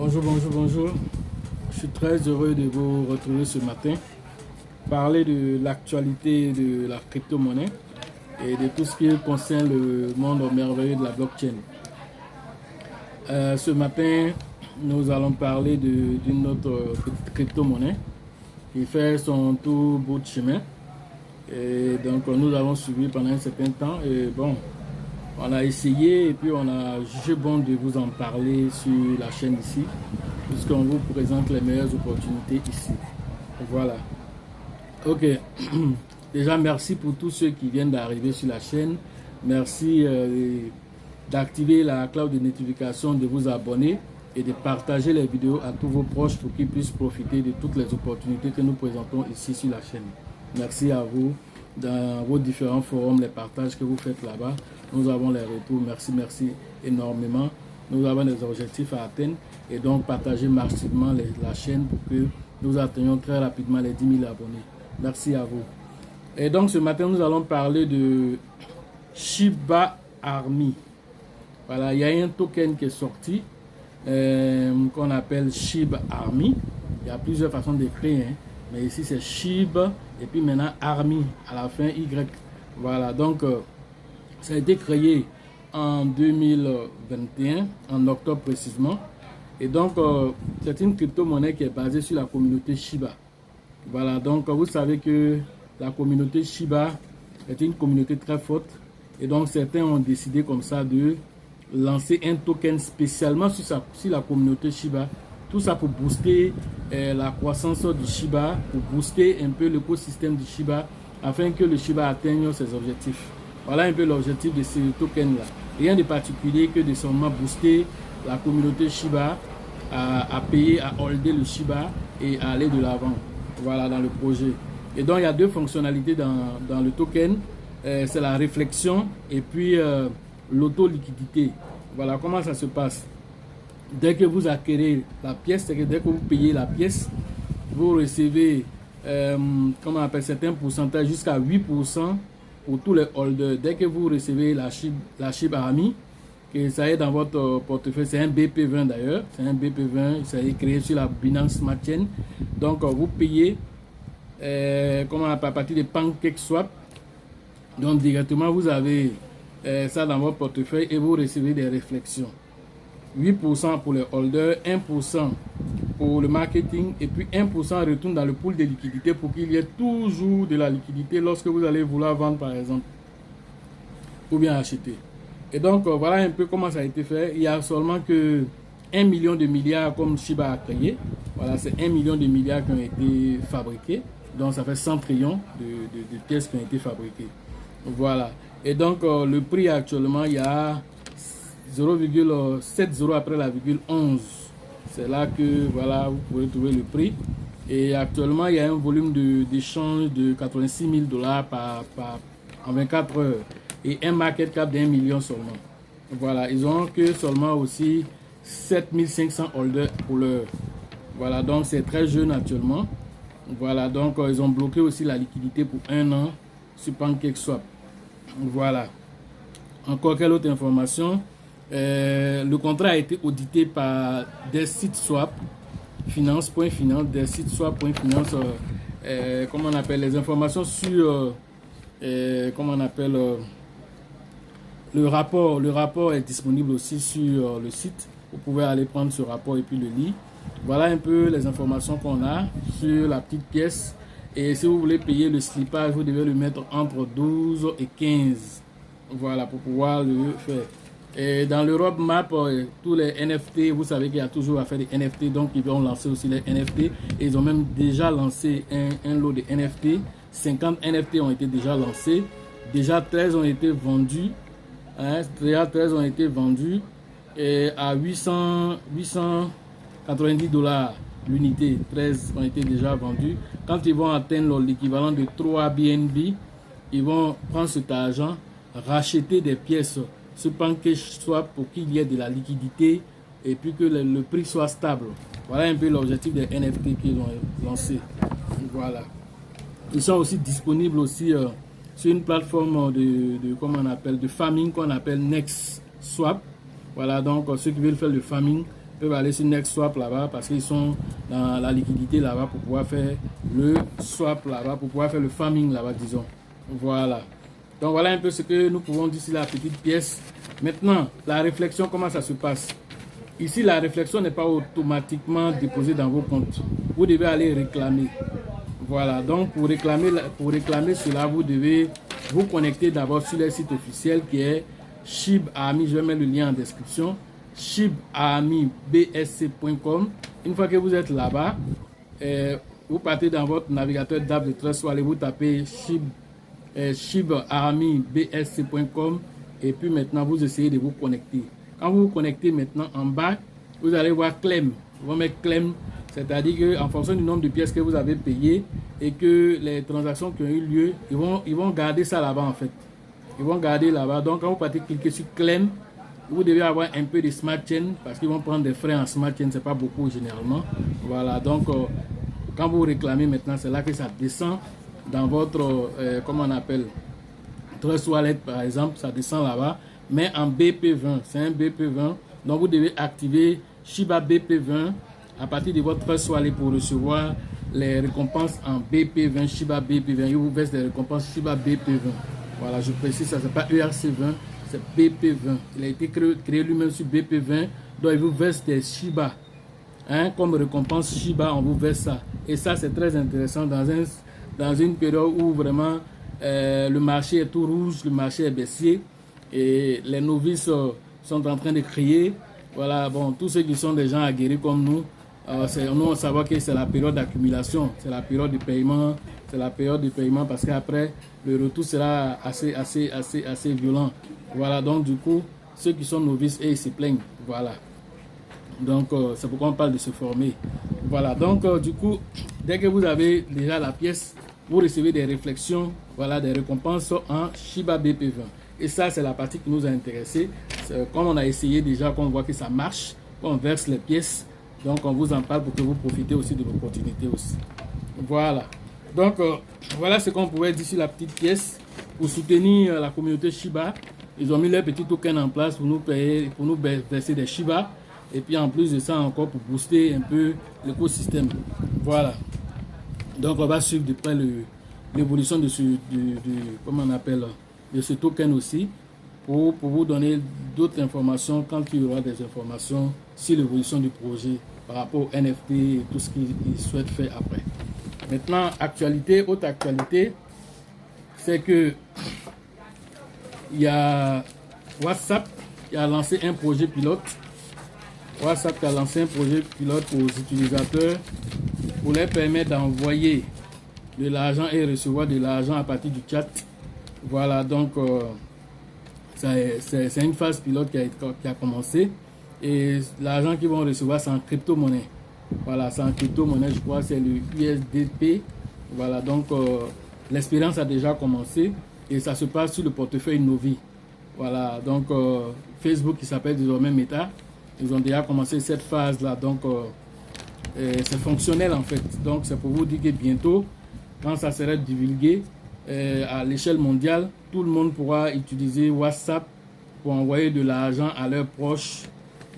Bonjour. Je suis très heureux de vous retrouver ce matin. Parler de l'actualité de la crypto-monnaie et de tout ce qui concerne le monde merveilleux de la blockchain. Ce matin, nous allons parler d'une autre petite crypto-monnaie qui fait son tout bout de chemin. Et donc, nous avons suivi pendant un certain temps. Et bon, on a essayé et puis on a jugé bon de vous en parler sur la chaîne ici, puisqu'on vous présente les meilleures opportunités ici. Voilà. Ok. Déjà, merci pour tous ceux qui viennent d'arriver sur la chaîne. Merci d'activer la cloche de notification, de vous abonner et de partager les vidéos à tous vos proches pour qu'ils puissent profiter de toutes les opportunités que nous présentons ici sur la chaîne. Merci à vous dans vos différents forums, les partages que vous faites là-bas. Nous avons les retours. Merci énormément. Nous avons des objectifs à atteindre et donc partagez massivement la chaîne pour que nous atteignions très rapidement les 10 000 abonnés. Merci à vous. Et donc ce matin, nous allons parler de Shiba Army. Voilà, il y a un token qui est sorti qu'on appelle Shiba Army. Il y a plusieurs façons d'écrire, hein, mais ici c'est Shiba et puis maintenant Army à la fin Y. Voilà, donc ça a été créé en 2021, en octobre précisément. Et donc, c'est une crypto-monnaie qui est basée sur la communauté Shiba. Voilà, donc vous savez que la communauté Shiba est une communauté très forte. Et donc, certains ont décidé comme ça de lancer un token spécialement sur la communauté Shiba. Tout ça pour booster la croissance du Shiba, pour booster un peu l'écosystème du Shiba, afin que le Shiba atteigne ses objectifs. Voilà un peu l'objectif de ce token-là. Rien de particulier que de seulement booster la communauté Shiba à payer, à holder le Shiba et à aller de l'avant. Voilà, dans le projet. Et donc, il y a deux fonctionnalités dans le token. C'est la réflexion et puis l'auto-liquidité. Voilà comment ça se passe. Dès que vous acquérez la pièce, c'est que dès que vous payez la pièce, vous recevez comment on appelle, c'est un pourcentage jusqu'à 8% pour tous les holders. Dès que vous recevez la Shiba Army, que ça est dans votre portefeuille, c'est un BP20 d'ailleurs, c'est un BP20, ça est créé sur la Binance Smart Chain. Donc vous payez comment on appelle, à partir de PancakeSwap. Donc directement vous avez ça dans votre portefeuille et vous recevez des réflexions. 8% pour les holders, 1% pour le marketing et puis 1% retourne dans le pool de liquidité pour qu'il y ait toujours de la liquidité lorsque vous allez vouloir vendre par exemple ou bien acheter. Et donc voilà un peu comment ça a été fait. Il y a seulement que 1 million de milliards comme Shiba a créé. Voilà, c'est 1 million de milliards qui ont été fabriqués. Donc ça fait 100 trillions de pièces qui ont été fabriquées. Voilà. Et donc le prix actuellement, il y a 0,70 après la virgule 11. C'est là que voilà, vous pouvez trouver le prix. Et actuellement, il y a un volume d'échange de 86 000 $ en 24 heures. Et un market cap d'1 million seulement. Voilà, ils ont que seulement aussi 7500 holders pour l'heure. Voilà, donc c'est très jeune actuellement. Voilà, donc ils ont bloqué aussi la liquidité pour 1 an sur PancakeSwap. Voilà. Encore quelle autre information? Le contrat a été audité par des sites swap, finance.finance, des sites swap.finance, comment on appelle, les informations sur, comment on appelle, le rapport est disponible aussi sur le site. Vous pouvez aller prendre ce rapport et puis le lire. Voilà un peu les informations qu'on a sur la petite pièce. Et si vous voulez payer le slippage, vous devez le mettre entre 12 et 15. Voilà, pour pouvoir le faire. Et dans le roadmap, tous les NFT, vous savez qu'il y a toujours à faire des NFT, donc ils vont lancer aussi les NFT. Et ils ont même déjà lancé un lot de NFT. 50 NFT ont été déjà lancés. Déjà 13 ont été vendus. Hein, déjà 13 ont été vendus et à 890 $ l'unité. 13 ont été déjà vendus. Quand ils vont atteindre l'équivalent de 3 BNB, ils vont prendre cet argent, racheter des pièces sur PancakeSwap pour qu'il y ait de la liquidité et puis que le prix soit stable. Voilà un peu l'objectif des NFT qu'ils ont lancé. Voilà. Ils sont aussi disponibles aussi sur une plateforme comment on appelle, de farming qu'on appelle NextSwap. Voilà, donc ceux qui veulent faire le farming peuvent aller sur NextSwap là-bas parce qu'ils sont dans la liquidité là-bas pour pouvoir faire le swap là-bas, pour pouvoir faire le farming là-bas, disons. Voilà. Donc voilà un peu ce que nous pouvons dire sur la petite pièce. Maintenant, la réflexion, comment ça se passe? Ici, la réflexion n'est pas automatiquement déposée dans vos comptes. Vous devez aller réclamer. Voilà, donc pour réclamer cela, vous devez vous connecter d'abord sur le site officiel qui est SHIB Army. Je vais mettre le lien en description. SHIBArmyBSC.com. Une fois que vous êtes là-bas, vous partez dans votre navigateur d'app de Trust Wallet, vous tapez SHIBArmyBSC.com et puis maintenant vous essayez de vous connecter. Quand vous vous connectez maintenant en bas, vous allez voir Claim. Vous mettez Claim, c'est-à-dire qu'en fonction du nombre de pièces que vous avez payées et que les transactions qui ont eu lieu, ils vont garder ça là-bas en fait. Ils vont garder là-bas. Donc quand vous partez cliquer sur Claim, vous devez avoir un peu de Smart Chain parce qu'ils vont prendre des frais en Smart Chain, c'est pas beaucoup généralement. Voilà, donc quand vous réclamez maintenant, c'est là que ça descend dans votre, comment on appelle, Trust Wallet par exemple, ça descend là-bas. Mais en BP20, c'est un BP20. Donc vous devez activer Shiba BP20 à partir de votre Trust Wallet pour recevoir les récompenses en BP20, Shiba BP20. Il vous verse des récompenses Shiba BP20. Voilà, je précise, ça c'est pas ERC20, c'est BP20. Il a été créé lui-même sur BP20. Donc il vous verse des Shiba. Hein, comme récompense Shiba, on vous verse ça. Et ça c'est très intéressant dans une période où vraiment le marché est tout rouge, le marché est baissier. Et les novices sont en train de crier. Voilà, bon, tous ceux qui sont des gens aguerris comme nous, nous on savoir que c'est la période d'accumulation, c'est la période de paiement, parce qu'après le retour sera assez violent. Voilà, donc du coup, ceux qui sont novices, ils se plaignent. Voilà. Donc c'est pourquoi on parle de se former. Voilà, donc du coup, dès que vous avez déjà la pièce, vous recevez des réflexions, voilà, des récompenses en Shiba BP20. Et ça, c'est la partie qui nous a intéressés. Comme on a essayé déjà, qu'on voit que ça marche, qu'on verse les pièces. Donc, on vous en parle pour que vous profitez aussi de l'opportunité aussi. Voilà. Donc, voilà ce qu'on pouvait dire sur la petite pièce. Pour soutenir la communauté Shiba, ils ont mis leur petit token en place pour nous payer, pour nous verser des Shiba. Et puis, en plus de ça, encore pour booster un peu l'écosystème. Voilà. Donc, on va suivre de près l'évolution de comment on appelle, de ce token aussi, pour vous donner d'autres informations quand il y aura des informations sur l'évolution du projet par rapport au NFT et tout ce qu'ils souhaitent faire après. Maintenant, autre actualité, c'est que il y a WhatsApp qui a lancé un projet pilote. WhatsApp qui a lancé un projet pilote aux utilisateurs pour leur permettre d'envoyer de l'argent et recevoir de l'argent à partir du chat. Voilà, donc c'est une phase pilote qui a commencé et l'argent qu'ils vont recevoir c'est en crypto-monnaie. Voilà, c'est en crypto-monnaie, je crois c'est le USDP. Voilà, donc l'expérience a déjà commencé et ça se passe sur le portefeuille Novi. Voilà, donc Facebook qui s'appelle désormais Meta, ils ont déjà commencé cette phase-là, donc c'est fonctionnel en fait. Donc c'est pour vous dire que bientôt, quand ça sera divulgué, à l'échelle mondiale, tout le monde pourra utiliser WhatsApp pour envoyer de l'argent à leurs proches.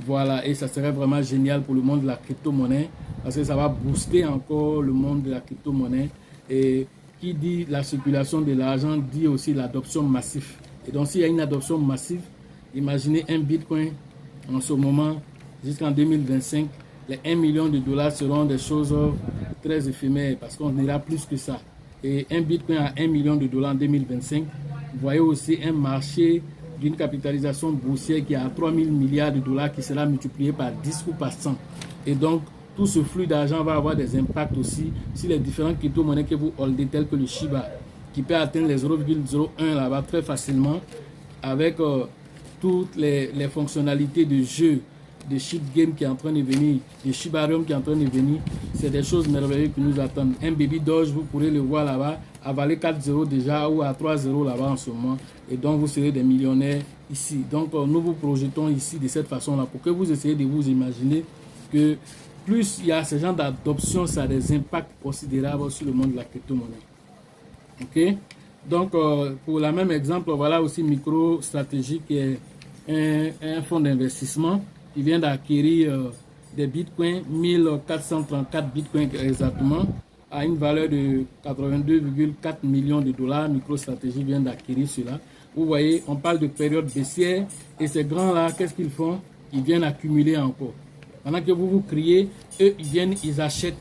Voilà, et ça serait vraiment génial pour le monde de la crypto-monnaie parce que ça va booster encore le monde de la crypto-monnaie. Et qui dit la circulation de l'argent dit aussi l'adoption massive. Et donc, s'il y a une adoption massive, imaginez un bitcoin en ce moment, jusqu'en 2025, les 1 million de dollars seront des choses très éphémères parce qu'on ira plus que ça. Et un bitcoin à 1 million de dollars en 2025, vous voyez aussi un marché d'une capitalisation boursière qui est à 3 000 milliards de dollars qui sera multiplié par 10 ou par 100. Et donc, tout ce flux d'argent va avoir des impacts aussi sur les différentes crypto-monnaies que vous holdez, telles que le Shiba, qui peut atteindre les 0,01 là-bas très facilement avec toutes les fonctionnalités de jeu, de chip game qui est en train de venir, de Shibarium qui est en train de venir. C'est des choses merveilleuses qui nous attendent. Un baby Doge, vous pourrez le voir là-bas, à valer 4,0 déjà ou à 3,0 là-bas en ce moment. Et donc, vous serez des millionnaires ici. Donc, nous vous projetons ici de cette façon-là pour que vous essayez de vous imaginer que plus il y a ce genre d'adoption, ça a des impacts considérables sur le monde de la crypto-monnaie. Ok? Donc, pour le même exemple, voilà aussi MicroStrategy qui est un fonds d'investissement qui vient d'acquérir des bitcoins, 1434 bitcoins exactement, à une valeur de 82,4 millions de dollars. MicroStrategy vient d'acquérir cela. Vous voyez, on parle de période baissière et ces grands-là, qu'est-ce qu'ils font? Ils viennent accumuler encore. Pendant que vous criez, eux, ils viennent, ils achètent.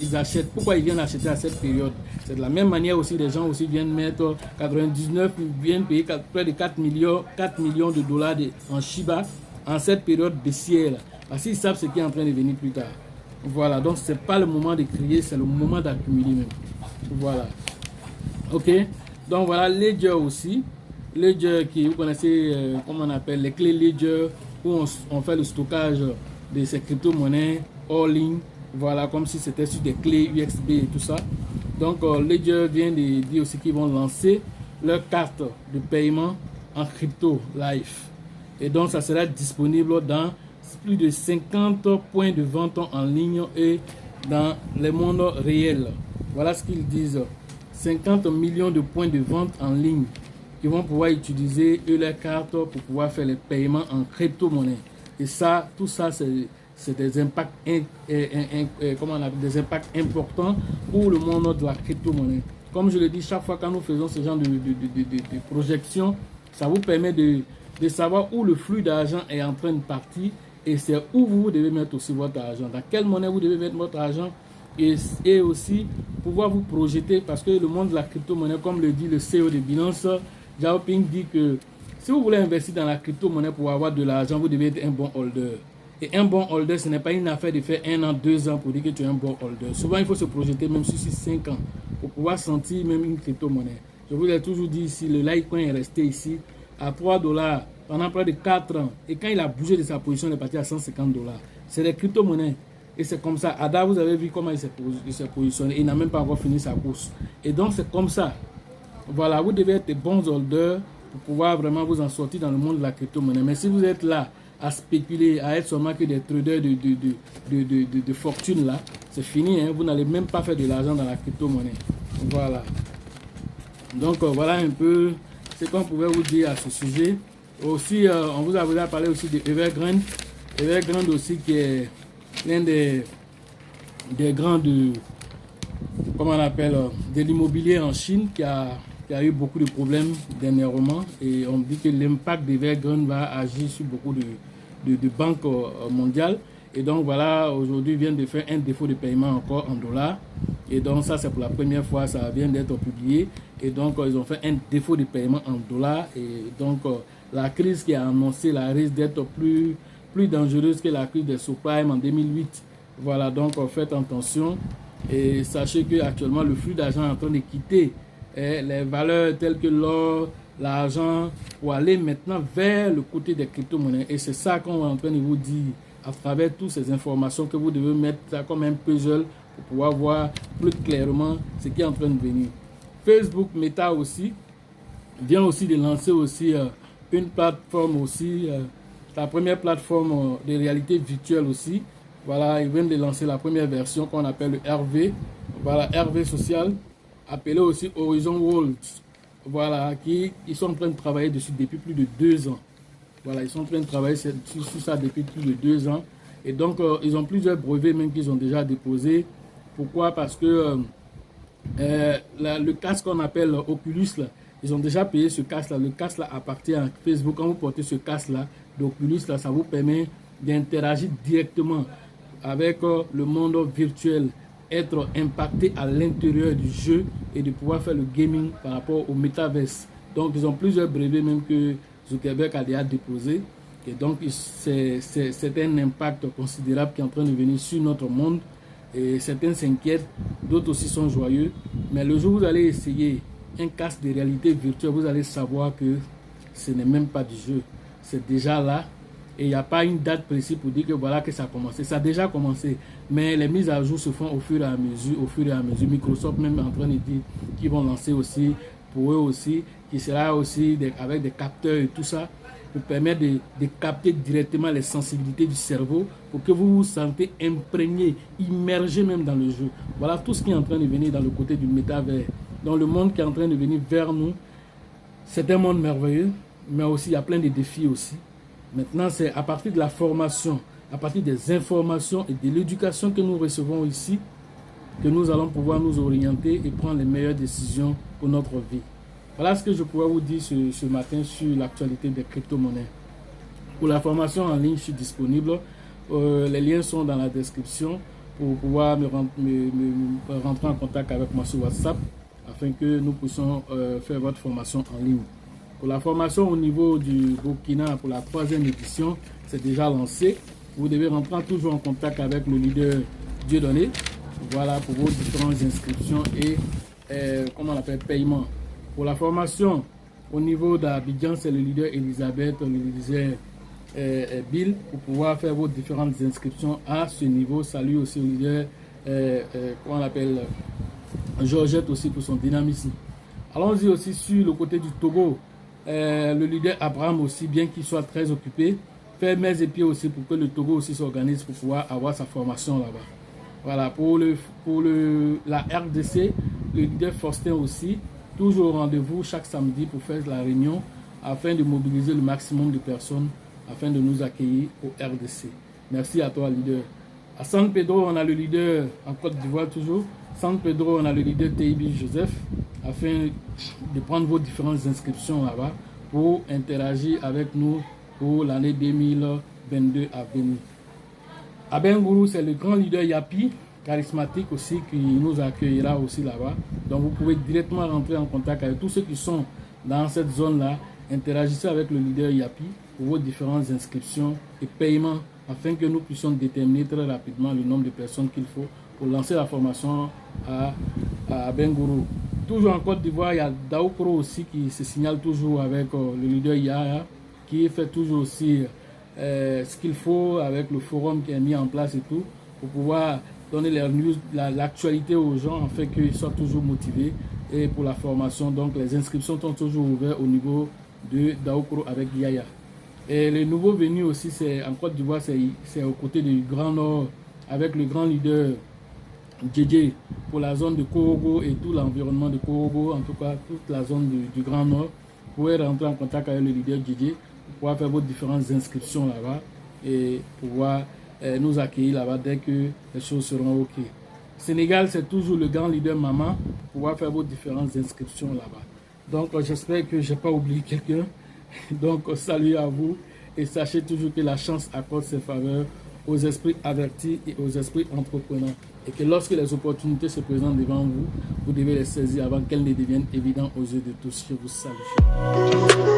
Pourquoi ils viennent acheter à cette période? C'est de la même manière aussi, les gens aussi viennent mettre 99, ils viennent payer près de 4 millions de dollars en Shiba en cette période baissière. Parce qu'ils savent ce qui est en train de venir plus tard. Voilà, donc ce n'est pas le moment de crier, c'est le moment d'accumuler même. Voilà. Ok, donc voilà, Ledger aussi. Ledger qui, vous connaissez, comment on appelle, les clés Ledger, où on fait le stockage de ces crypto-monnaies en ligne, voilà, comme si c'était sur des clés USB et tout ça. Donc, Ledger vient de dire aussi qu'ils vont lancer leur carte de paiement en crypto live. Et donc, ça sera disponible dans plus de 50 points de vente en ligne et dans le monde réel. Voilà ce qu'ils disent. 50 millions de points de vente en ligne qui vont pouvoir utiliser leur carte pour pouvoir faire les paiements en crypto-monnaie. Et ça, tout ça, c'est des impacts, des impacts importants pour le monde de la crypto-monnaie. Comme je le dis, chaque fois que nous faisons ce genre de projection, ça vous permet de savoir où le flux d'argent est en train de partir et c'est où vous devez mettre aussi votre argent, dans quelle monnaie vous devez mettre votre argent et aussi pouvoir vous projeter parce que le monde de la crypto-monnaie, comme le dit le CEO de Binance, Zhao Ping dit que si vous voulez investir dans la crypto-monnaie pour avoir de l'argent, vous devez être un bon holder. Et un bon holder, ce n'est pas une affaire de faire 1 an, 2 ans pour dire que tu es un bon holder. Souvent, il faut se projeter même sur 5 ans pour pouvoir sentir même une crypto-monnaie. Je vous ai toujours dit ici, le Litecoin est resté ici à 3 dollars pendant près de 4 ans. Et quand il a bougé de sa position, il est parti à 150 dollars. C'est des crypto-monnaies. Et c'est comme ça. Ada, vous avez vu comment il s'est positionné. Il n'a même pas encore fini sa course. Et donc, c'est comme ça. Voilà, vous devez être des bons holders pour pouvoir vraiment vous en sortir dans le monde de la crypto-monnaie. Mais si vous êtes là à spéculer, à être seulement que des traders de fortune là, c'est fini. Hein? Vous n'allez même pas faire de l'argent dans la crypto-monnaie. Voilà. Donc, voilà un peu ce qu'on pouvait vous dire à ce sujet. Aussi, on vous a déjà parlé aussi de Evergrande. Evergrande aussi qui est l'un des grands comment on appelle, de l'immobilier en Chine qui a eu beaucoup de problèmes dernièrement et on dit que l'impact d'Evergrande va agir sur beaucoup de banques mondiales et donc voilà, aujourd'hui ils viennent de faire un défaut de paiement encore en dollars et donc ça c'est pour la première fois, ça vient d'être publié et donc ils ont fait un défaut de paiement en dollars et donc la crise qui a annoncé la risque d'être plus dangereuse que la crise des subprimes en 2008. Voilà, donc faites attention et sachez que actuellement le flux d'argent est en train de quitter les valeurs telles que l'or, l'argent, pour aller maintenant vers le côté des crypto-monnaies. Et c'est ça qu'on est en train de vous dire à travers toutes ces informations que vous devez mettre ça comme un puzzle pour pouvoir voir plus clairement ce qui est en train de venir. Facebook Meta aussi vient aussi de lancer aussi une plateforme aussi, la première plateforme de réalité virtuelle aussi. Voilà, ils viennent de lancer la première version qu'on appelle le RV. Voilà, RV social, appelé aussi Horizon Worlds. Voilà, ils sont en train de travailler dessus depuis plus de 2 ans. Voilà, ils sont en train de travailler sur ça depuis plus de 2 ans. Et donc, ils ont plusieurs brevets même qu'ils ont déjà déposés. Pourquoi? Parce que le casque qu'on appelle Oculus, là, ils ont déjà payé ce casque-là. Le casque-là appartient à Facebook. Quand vous portez ce casque-là d'Oculus, là, ça vous permet d'interagir directement avec le monde virtuel, être impacté à l'intérieur du jeu et de pouvoir faire le gaming par rapport au metaverse. Donc, ils ont plusieurs brevets même que Zuckerberg a déjà déposé. Et donc, c'est un impact considérable qui est en train de venir sur notre monde. Et certains s'inquiètent, d'autres aussi sont joyeux. Mais le jour où vous allez essayer un casque de réalité virtuelle, vous allez savoir que ce n'est même pas du jeu. C'est déjà là. Et il n'y a pas une date précise pour dire que voilà que ça a commencé. Ça a déjà commencé. Mais les mises à jour se font au fur et à mesure. Microsoft même est en train de dire qu'ils vont lancer aussi, pour eux aussi, qui sera aussi avec des capteurs et tout ça, pour permettre de capter directement les sensibilités du cerveau pour que vous vous sentez imprégné, immergé même dans le jeu. Voilà tout ce qui est en train de venir dans le côté du métavers. Dans le monde qui est en train de venir vers nous, c'est un monde merveilleux, mais aussi il y a plein de défis aussi. Maintenant, c'est à partir de la formation à partir des informations et de l'éducation que nous recevons ici, que nous allons pouvoir nous orienter et prendre les meilleures décisions pour notre vie. Voilà ce que je pourrais vous dire ce matin sur l'actualité des crypto-monnaies. Pour la formation en ligne, je suis disponible. Les liens sont dans la description pour pouvoir me rentrer en contact avec moi sur WhatsApp afin que nous puissions faire votre formation en ligne. Pour la formation au niveau du Burkina pour la 3e édition, c'est déjà lancé. Vous devez rentrer toujours en contact avec le leader Dieudonné. Voilà pour vos différentes inscriptions et comment on appelle, paiement. Pour la formation au niveau d'Abidjan, c'est le leader Elisabeth, le leader Bill pour pouvoir faire vos différentes inscriptions à ce niveau. Salut aussi au leader, comment on l'appelle, Georgette aussi pour son dynamisme. Allons-y aussi sur le côté du Togo. Le leader Abraham aussi, bien qu'il soit très occupé, fait mains et pieds aussi pour que le Togo aussi s'organise pour pouvoir avoir sa formation là-bas. Voilà, pour la RDC, le leader Faustin aussi, toujours au rendez-vous chaque samedi pour faire la réunion afin de mobiliser le maximum de personnes afin de nous accueillir au RDC. Merci à toi, leader. À San Pedro, on a le leader en Côte d'Ivoire toujours. San Pedro, on a le leader Teibi Joseph afin de prendre vos différentes inscriptions là-bas pour interagir avec nous pour l'année 2022 à venir. À Bengourou, c'est le grand leader Yapi, charismatique aussi, qui nous accueillera aussi là-bas. Donc vous pouvez directement rentrer en contact avec tous ceux qui sont dans cette zone-là. Interagissez avec le leader Yapi pour vos différentes inscriptions et paiements afin que nous puissions déterminer très rapidement le nombre de personnes qu'il faut pour lancer la formation à Bengourou. Toujours en Côte d'Ivoire, il y a Daoukro aussi qui se signale toujours avec le leader Yaya, qui fait toujours aussi ce qu'il faut avec le forum qui est mis en place et tout, pour pouvoir donner les news, l'actualité aux gens, afin qu'ils soient toujours motivés. Et pour la formation, donc les inscriptions sont toujours ouvertes au niveau de Daoukro avec Yaya. Et le nouveau venu aussi, c'est en Côte d'Ivoire, c'est aux côtés du Grand Nord, avec le grand leader JJ pour la zone de Korogo et tout l'environnement de Korogo, en tout cas toute la zone du Grand Nord. Vous pouvez rentrer en contact avec le leader JJ pour pouvoir faire vos différentes inscriptions là-bas et pouvoir nous accueillir là-bas dès que les choses seront OK. Sénégal, c'est toujours le grand leader Maman pour pouvoir faire vos différentes inscriptions là-bas. Donc j'espère que je n'ai pas oublié quelqu'un. Donc salut à vous et sachez toujours que la chance accorde ses faveurs aux esprits avertis et aux esprits entrepreneurs. Et que lorsque les opportunités se présentent devant vous, vous devez les saisir avant qu'elles ne deviennent évidentes aux yeux de tous. Je vous salue.